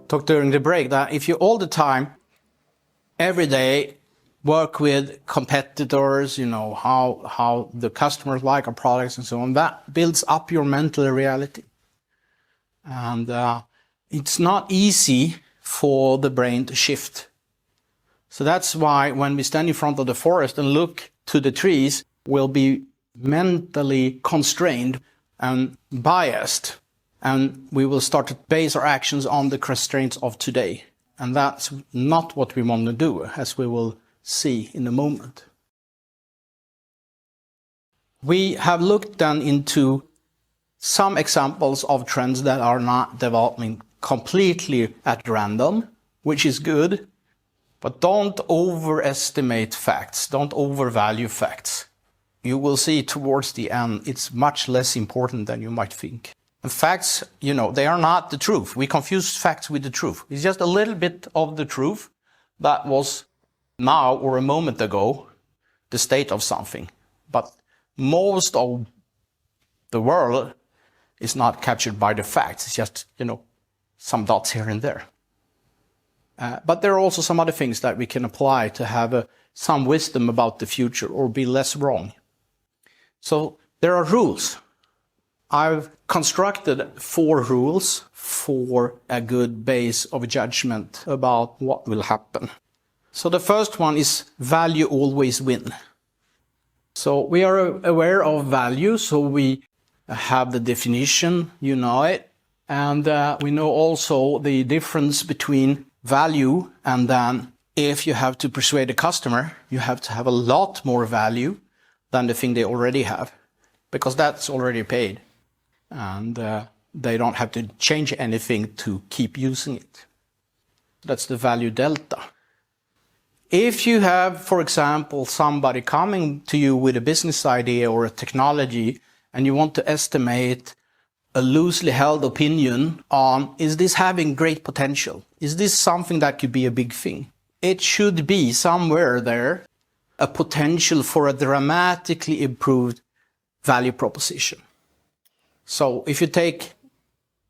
talked during the break, that if you all the time, every day, work with competitors, how the customers like our products and so on, that builds up your mental reality. And it's not easy for the brain to shift. So that's why when we stand in front of the forest and look to the trees, we'll be mentally constrained and biased. And we will start to base our actions on the constraints of today. And that's not what we want to do, as we will see in a moment. We have looked then into some examples of trends that are not developing completely at random, which is good, but don't overestimate facts, don't overvalue facts. You will see towards the end, it's much less important than you might think. And facts, they are not the truth. We confuse facts with the truth. It's just a little bit of the truth that was now or a moment ago the state of something. But most of the world is not captured by the facts. It's just, some dots here and there. But there are also some other things that we can apply to have some wisdom about the future or be less wrong. So there are rules. I've constructed 4 rules for a good base of judgment about what will happen. So the first one is value always win. So we are aware of value, so we have the definition, it, and we know also the difference between value and then if you have to persuade a customer, you have to have a lot more value than the thing they already have, because that's already paid. And they don't have to change anything to keep using it. That's the value delta. If you have, for example, somebody coming to you with a business idea or a technology, and you want to estimate a loosely held opinion on, is this having great potential? Is this something that could be a big thing? It should be somewhere there a potential for a dramatically improved value proposition. So if you take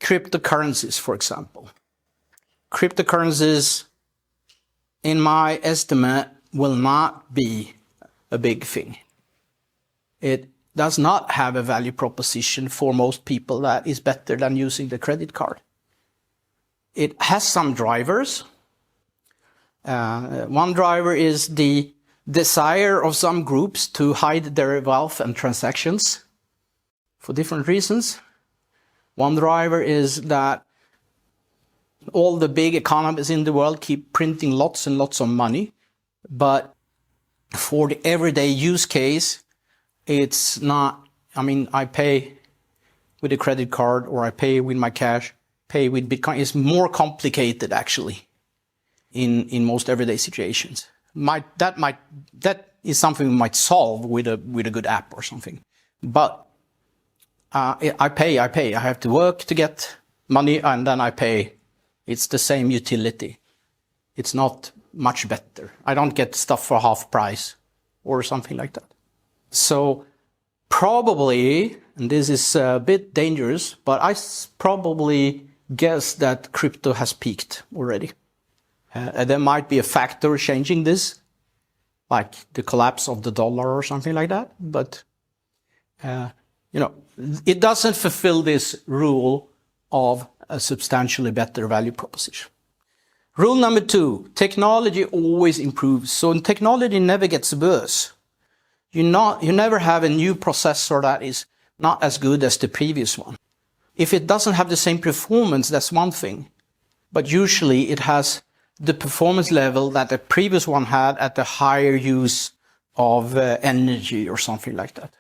cryptocurrencies, for example, cryptocurrencies, in my estimate, will not be a big thing. It does not have a value proposition for most people that is better than using the credit card. It has some drivers. One driver is the desire of some groups to hide their wealth and transactions for different reasons. One driver is that all the big economies in the world keep printing lots and lots of money, but for the everyday use case, it's not, I pay with a credit card or I pay with my cash, pay with Bitcoin. It's more complicated actually in most everyday situations. That is something we might solve with a good app or something. But I pay. I have to work to get money and then I pay. It's the same utility. It's not much better. I don't get stuff for half price or something like that. So probably, and this is a bit dangerous, but I probably guess that crypto has peaked already. There might be a factor changing this, like the collapse of the dollar or something like that. But, it doesn't fulfill this rule of a substantially better value proposition. Rule number 2, technology always improves. So technology never gets worse. You never have a new processor that is not as good as the previous one. If it doesn't have the same performance, that's one thing. But usually it has the performance level that the previous one had at the higher use of energy or something like that.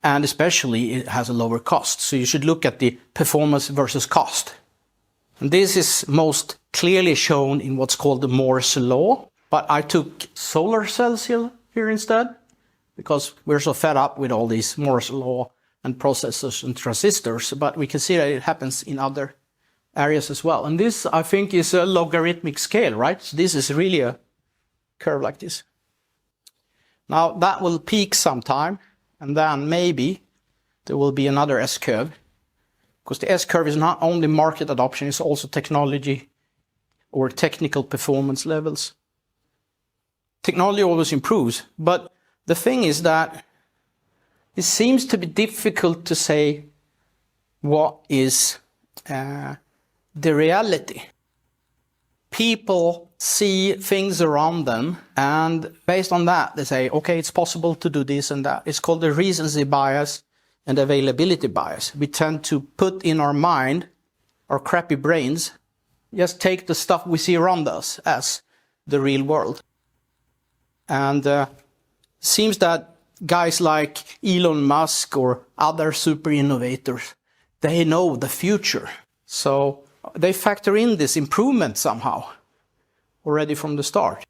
And especially it has a lower cost. So you should look at the performance versus cost. And this is most clearly shown in what's called the Moore's law. But I took solar cells here instead, because we're so fed up with all these Moore's law and processors and transistors. But we can see that it happens in other areas as well. And this, I think, is a logarithmic scale, right? So this is really a curve like this. Now that will peak sometime. And then maybe there will be another S-curve, because the S-curve is not only market adoption, it's also technology or technical performance levels. Technology always improves, but the thing is that it seems to be difficult to say what is the reality. People see things around them, and based on that, they say, okay, it's possible to do this and that. It's called the recency bias and availability bias. We tend to put in our mind, our crappy brains, just take the stuff we see around us as the real world. And seems that guys like Elon Musk or other super innovators, they know the future. So they factor in this improvement somehow already from the start.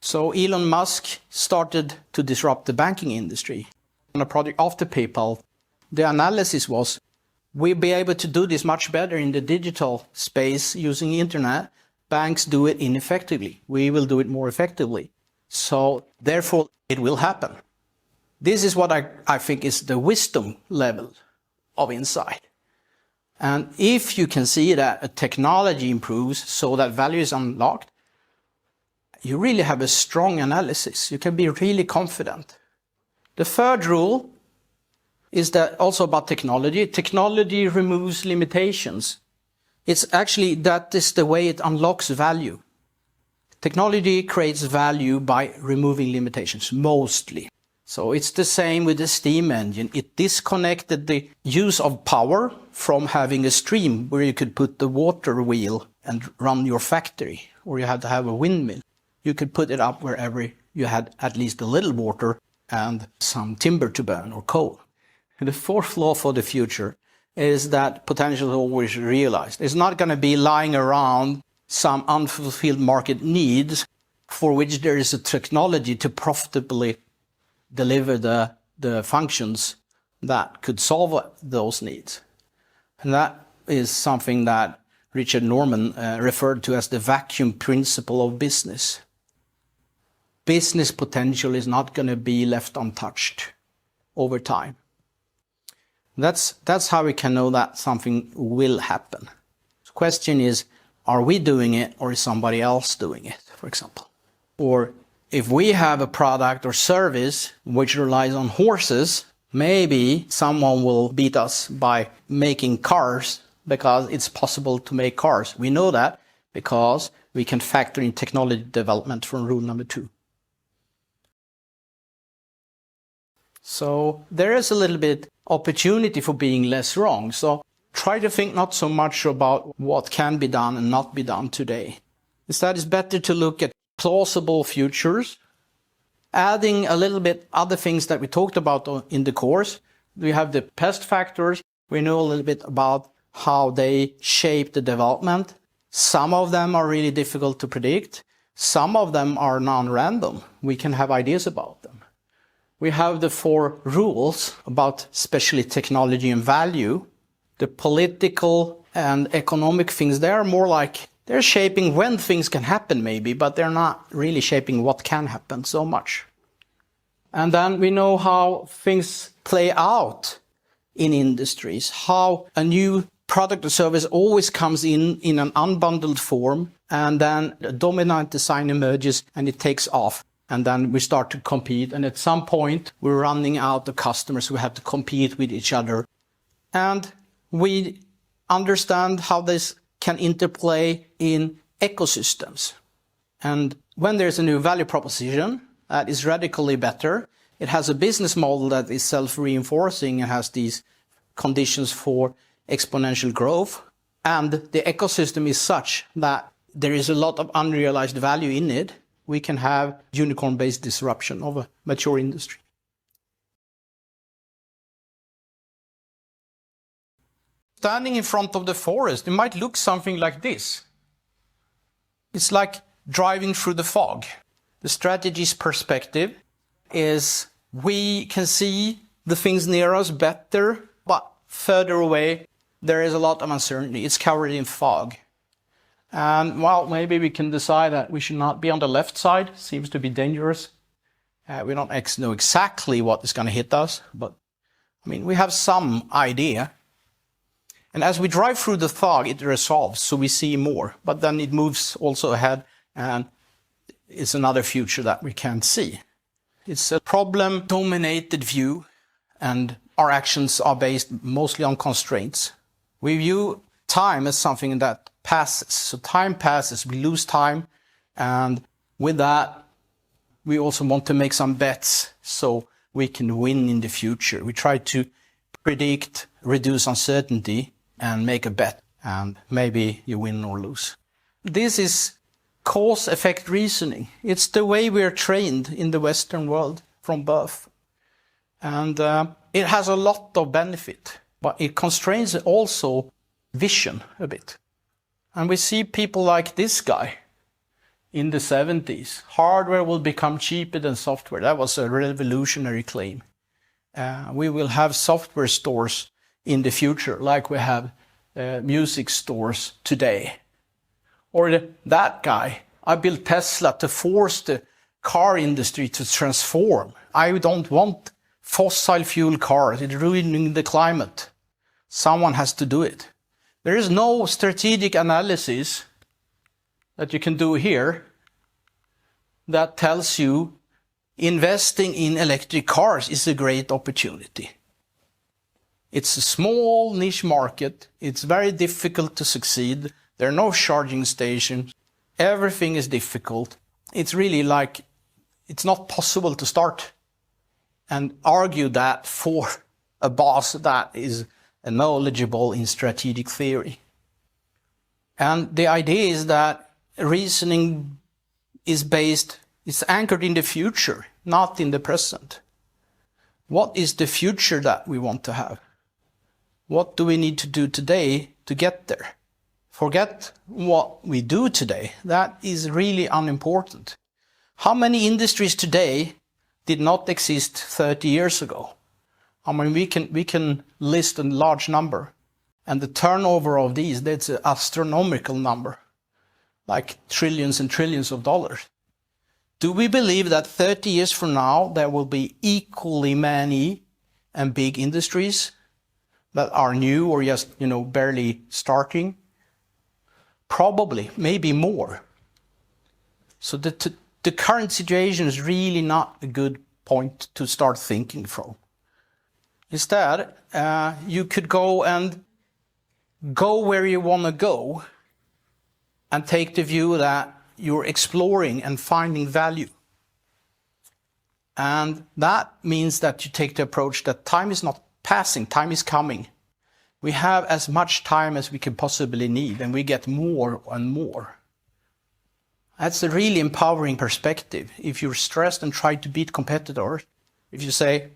So Elon Musk started to disrupt the banking industry. On a project after PayPal, the analysis was, we'll be able to do this much better in the digital space using the internet. Banks do it ineffectively. We will do it more effectively. So therefore, it will happen. This is what I think is the wisdom level of insight. And if you can see that a technology improves so that value is unlocked, you really have a strong analysis. You can be really confident. The third rule is that also about technology. Technology removes limitations. It's actually, that is the way it unlocks value. Technology creates value by removing limitations, mostly. So it's the same with the steam engine. It disconnected the use of power from having a stream where you could put the water wheel and run your factory, or you had to have a windmill. You could put it up wherever you had at least a little water and some timber to burn or coal. And the fourth law for the future is that potential is always realized. It's not going to be lying around some unfulfilled market needs for which there is a technology to profitably deliver the functions that could solve those needs. And that is something that Richard Norman referred to as the vacuum principle of business. Business potential is not going to be left untouched over time. That's how we can know that something will happen. The question is, are we doing it or is somebody else doing it, for example? Or if we have a product or service which relies on horses, maybe someone will beat us by making cars because it's possible to make cars. We know that because we can factor in technology development from rule number 2. So there is a little bit opportunity for being less wrong. So try to think not so much about what can be done and not be done today. Instead, it's better to look at plausible futures, adding a little bit other things that we talked about in the course. We have the pest factors. We know a little bit about how they shape the development. Some of them are really difficult to predict. Some of them are non-random. We can have ideas about them. We have the 4 rules about especially technology and value. The political and economic things, they are more like, they're shaping when things can happen maybe, but they're not really shaping what can happen so much. And then we know how things play out in industries, how a new product or service always comes in an unbundled form, and then a dominant design emerges and it takes off. And then we start to compete, and at some point we're running out of customers who have to compete with each other. And we understand how this can interplay in ecosystems. And when there's a new value proposition that is radically better, it has a business model that is self-reinforcing and has these conditions for exponential growth, and the ecosystem is such that there is a lot of unrealized value in it, we can have unicorn-based disruption of a mature industry. Standing in front of the forest, it might look something like this. It's like driving through the fog. The Strategize perspective is we can see the things near us better, but further away there is a lot of uncertainty. It's covered in fog. And well, maybe we can decide that we should not be on the left side. Seems to be dangerous. We don't know exactly what is going to hit us, but I mean, we have some idea. And as we drive through the fog, it resolves, so we see more. But then it moves also ahead, and it's another future that we can't see. It's a problem-dominated view, and our actions are based mostly on constraints. We view time as something that passes. So time passes, we lose time, and with that, we also want to make some bets so we can win in the future. We try to predict, reduce uncertainty, and make a bet, and maybe you win or lose. This is cause-effect reasoning. It's the way we are trained in the Western world from birth. And it has a lot of benefit, but it constrains also vision a bit. And we see people like this guy in the 70s. Hardware will become cheaper than software. That was a revolutionary claim. We will have software stores in the future, like we have music stores today. Or that guy, I built Tesla to force the car industry to transform. I don't want fossil fuel cars. It's ruining the climate. Someone has to do it. There is no strategic analysis that you can do here that tells you investing in electric cars is a great opportunity. It's a small niche market. It's very difficult to succeed. There are no charging stations. Everything is difficult. It's really like it's not possible to start and argue that for a boss that is knowledgeable in strategic theory. And the idea is that reasoning is anchored in the future, not in the present. What is the future that we want to have? What do we need to do today to get there? Forget what we do today. That is really unimportant. How many industries today did not exist 30 years ago? I mean, we can list a large number, and the turnover of these, that's an astronomical number, like trillions and trillions of dollars. Do we believe that 30 years from now, there will be equally many and big industries that are new or just, barely starting? Probably, maybe more. So the current situation is really not a good point to start thinking from. Instead, you could go where you want to go and take the view that you're exploring and finding value. And that means that you take the approach that time is not passing, time is coming. We have as much time as we can possibly need, and we get more and more. That's a really empowering perspective. If you're stressed and try to beat competitors, if you say,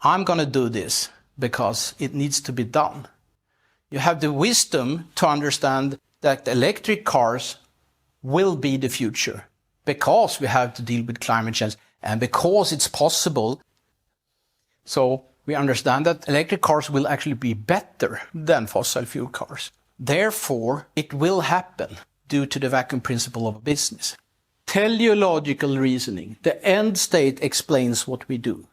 I'm going to do this because it needs to be done, you have the wisdom to understand that electric cars will be the future because we have to deal with climate change and because it's possible. So we understand that electric cars will actually be better than fossil fuel cars. Therefore, it will happen due to the vacuum principle of business. Teleological reasoning. The end state explains what we do.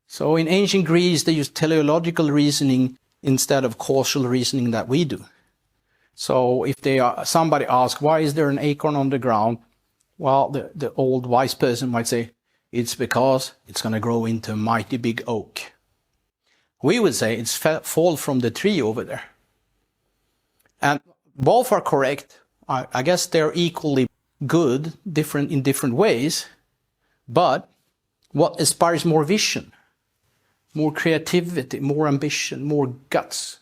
So in ancient Greece, they used teleological reasoning instead of causal reasoning that we do. So if somebody asks, why is there an acorn on the ground? Well, the old wise person might say, it's because it's going to grow into a mighty big oak. We would say it's fall from the tree over there. And both are correct. I guess they're equally good, in different ways. But what inspires more vision, more creativity, more ambition, more guts?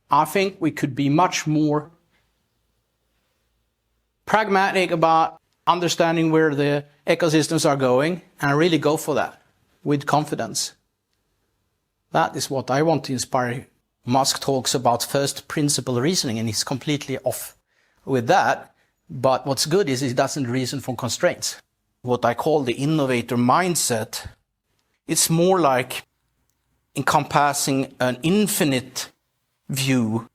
I think we could be much more pragmatic about understanding where the ecosystems are going and really go for that with confidence. That is what I want to inspire. Musk talks about first principle reasoning, and he's completely off with that. But what's good is he doesn't reason from constraints. What I call the innovator mindset, it's more like encompassing an infinite view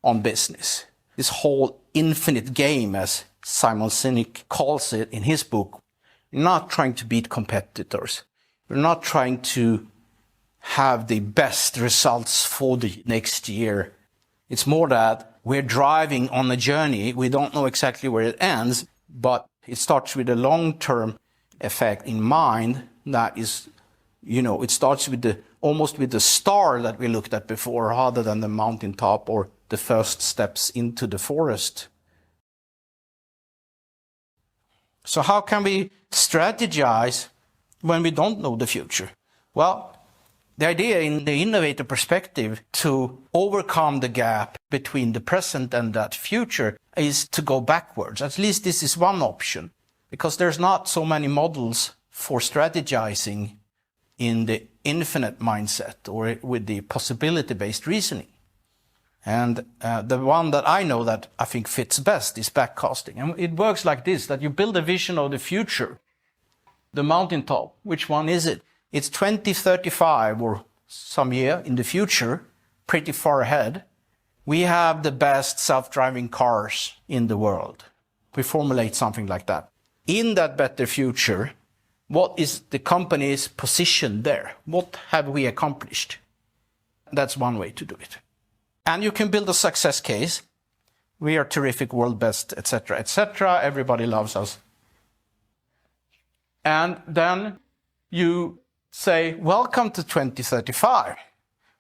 on business. This whole infinite game, as Simon Sinek calls it in his book. You're not trying to beat competitors. You're not trying to have the best results for the next year. It's more that we're driving on a journey. We don't know exactly where it ends, but it starts with a long-term effect in mind. That is, it starts with almost with the star that we looked at before, rather than the mountaintop or the first steps into the forest. So how can we strategize when we don't know the future? Well, the idea in the innovator perspective to overcome the gap between the present and that future is to go backwards. At least this is one option, because there's not so many models for strategizing in the infinite mindset or with the possibility-based reasoning. And the one that I know that I think fits best is backcasting. And it works like this, that you build a vision of the future, the mountaintop. Which one is it? It's 2035 or some year in the future, pretty far ahead. We have the best self-driving cars in the world. We formulate something like that. In that better future, what is the company's position there? What have we accomplished? That's one way to do it. And you can build a success case. We are terrific, world best, etc., etc. Everybody loves us. And then you say, welcome to 2035.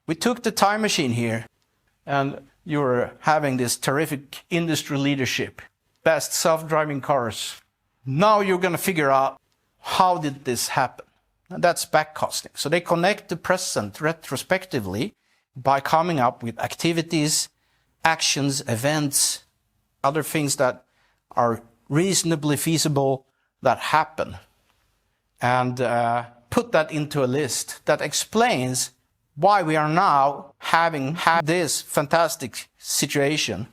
We took the time machine here, and you're having this terrific industry leadership, best self-driving cars. Now you're going to figure out, how did this happen? And that's backcasting. So they connect the present retrospectively by coming up with activities, actions, events, other things that are reasonably feasible that happen, and put that into a list that explains why we are now having this fantastic situation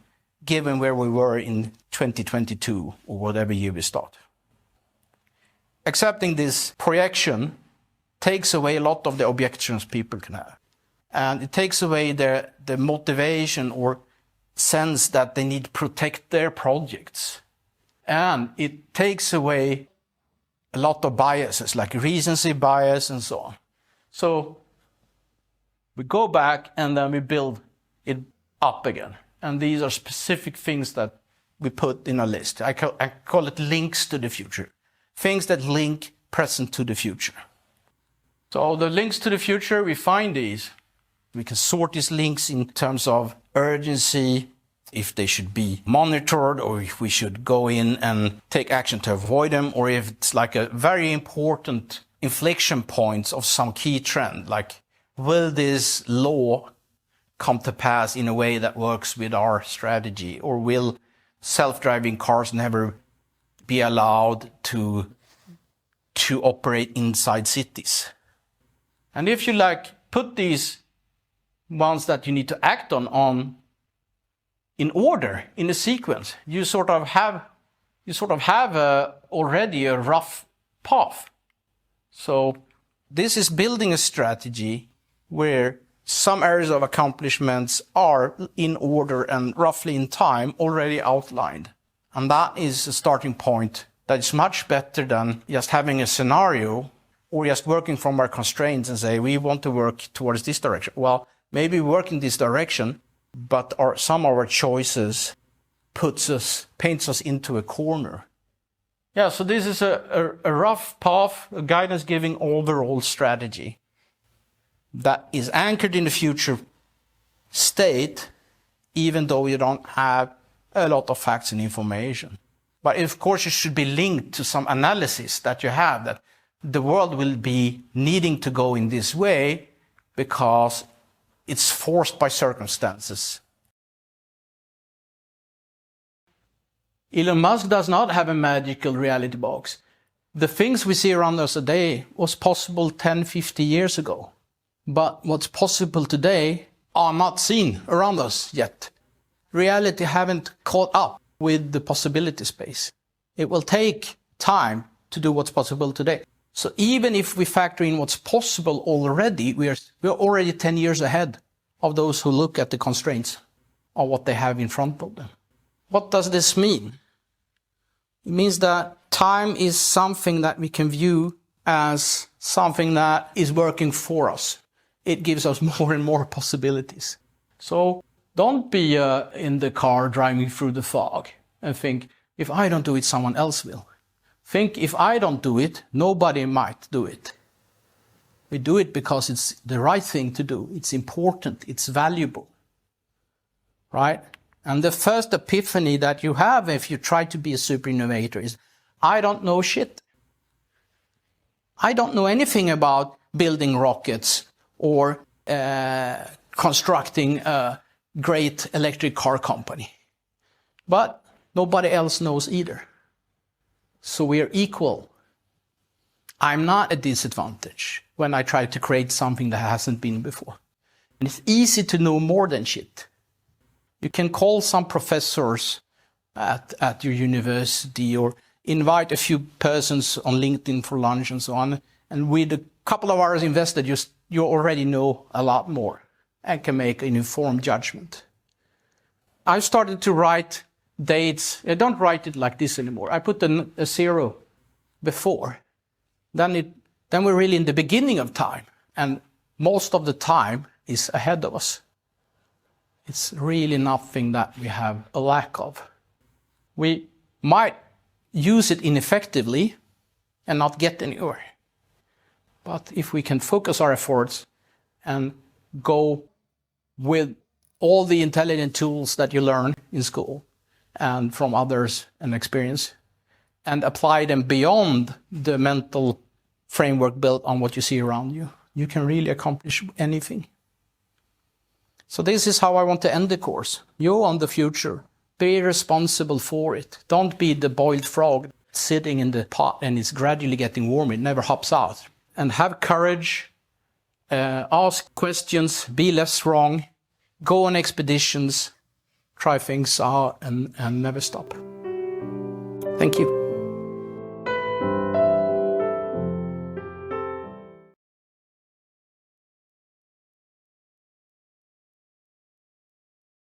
given where we were in 2022 or whatever year we start. Accepting this projection takes away a lot of the objections people can have. And it takes away the motivation or sense that they need to protect their projects. And it takes away a lot of biases, like recency bias and so on. So we go back and then we build it up again. And these are specific things that we put in a list. I call it links to the future. Things that link present to the future. So the links to the future, we find these. We can sort these links in terms of urgency, if they should be monitored, or if we should go in and take action to avoid them, or if it's like a very important inflection points of some key trend, like will this law come to pass in a way that works with our strategy, or will self-driving cars never be allowed to operate inside cities? And if you put these ones that you need to act on in order, in a sequence, you sort of have already a rough path. So this is building a strategy where some areas of accomplishments are in order and roughly in time already outlined. And that is a starting point that is much better than just having a scenario or just working from our constraints and say, we want to work towards this direction. Well, maybe work in this direction, but some of our choices paints us into a corner. Yeah, so this is a rough path, a guidance-giving overall strategy that is anchored in the future state, even though you don't have a lot of facts and information. But of course, it should be linked to some analysis that you have, that the world will be needing to go in this way because it's forced by circumstances. Elon Musk does not have a magical reality box. The things we see around us today was possible 10, 50 years ago. But what's possible today are not seen around us yet. Reality haven't caught up with the possibility space. It will take time to do what's possible today. So even if we factor in what's possible already, we're already 10 years ahead of those who look at the constraints of what they have in front of them. What does this mean? It means that time is something that we can view as something that is working for us. it gives us more and more possibilities. So don't be in the car driving through the fog and think, if I don't do it, someone else will. Think, if I don't do it, nobody might do it. We do it because it's the right thing to do. It's important. It's valuable. Right? And the first epiphany that you have if you try to be a super innovator is, I don't know shit. I don't know anything about building rockets or constructing a great electric car company. But nobody else knows either. So we are equal. I'm not at disadvantage when I try to create something that hasn't been before. And it's easy to know more than shit. You can call some professors at your university or invite a few persons on LinkedIn for lunch and so on. And with a couple of hours invested, you already know a lot more and can make an informed judgment. I started to write dates. I don't write it like this anymore. I put a zero before. Then we're really in the beginning of time. And most of the time is ahead of us. It's really nothing that we have a lack of. We might use it ineffectively and not get anywhere. But if we can focus our efforts and go with all the intelligent tools that you learn in school and from others and experience, and apply them beyond the mental framework built on what you see around you, you can really accomplish anything. So this is how I want to end the course. You own the future. Be responsible for it. Don't be the boiled frog sitting in the pot and it's gradually getting warm. It never hops out. And have courage. Ask questions. Be less wrong. Go on expeditions. Try things out and never stop. Thank you.